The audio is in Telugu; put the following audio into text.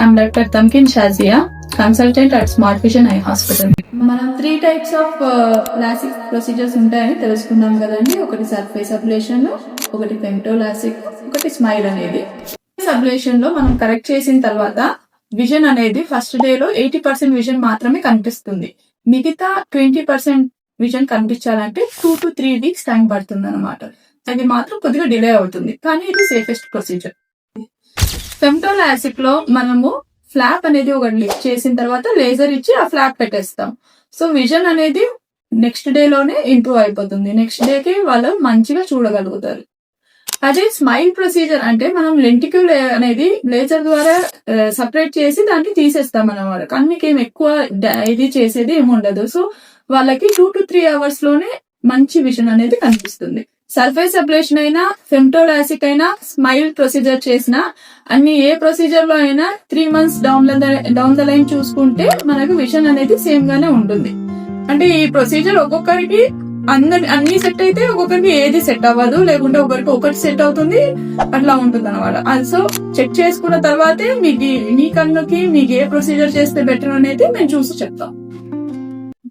I'm Dr. Tamkin Shazia, consultant at Smart Vision Eye Hospital. మనం 3 types of LASIK procedures ఉంటాయని తెలుసుకున్నాం కదండి. ఒకటి సర్ఫేస్ అబ్లేషన్, ఒకటి ఫెమ్టో లాసిక్, ఒకటి స్మైల్ అనేది. అబ్లేషన్ లో మనం కరెక్ట్ చేసిన తర్వాత విజన్ అనేది ఫస్ట్ డే లో 80% విజన్ మాత్రమే కనిపిస్తుంది. మిగతా 20% విజన్ కనిపించాలంటే 2 to 3 weeks టైం పడుతుంది అనమాట. అది మాత్రం కొద్దిగా డిలే అవుతుంది, కానీ ఇది సేఫెస్ట్ ప్రొసీజర్. ఫెమ్టో లాసిక్ లో మనము ఫ్లాప్ అనేది ఒకటి లిఫ్ట్ చేసిన తర్వాత లేజర్ ఇచ్చి ఆ ఫ్లాప్ పెట్టేస్తాం. సో విజన్ అనేది నెక్స్ట్ డే లోనే ఇంప్రూవ్ అయిపోతుంది. నెక్స్ట్ డే కి వాళ్ళు మంచిగా చూడగలుగుతారు. అదే స్మైల్ ప్రొసీజర్ అంటే మనం లెంటిక్యూల్ అనేది లేజర్ ద్వారా సపరేట్ చేసి దాన్ని తీసేస్తాం అన్నమాట. కన్నుకి ఏం ఎక్కువ ఇది చేసేది ఏమి ఉండదు. సో వాళ్ళకి 2 to 3 hours లోనే మంచి విజన్ అనేది కనిపిస్తుంది. సర్ఫేస్ అబ్లేషన్ అయినా, ఫెమ్టో లాసిక్ అయినా, స్మైల్ ప్రొసీజర్ చేసినా, అన్ని ఏ ప్రొసీజర్ లో అయినా 3 months డౌన్ ద లైన్ చూసుకుంటే మనకు విజన్ అనేది సేమ్ గానే ఉంటుంది. అంటే ఈ ప్రొసీజర్ ఒక్కొక్కరికి అన్ని సెట్ అయితే ఒక్కొక్కరికి ఏది సెట్ అవ్వదు, లేకుంటే ఒకటి సెట్ అవుతుంది, అట్లా ఉంటుంది అనమాట. సో చెక్ చేసుకున్న తర్వాతే మీ కన్నుకి మీకు ఏ ప్రొసీజర్ చేస్తే బెటర్ అనేది మేము చూసి చెప్తాం.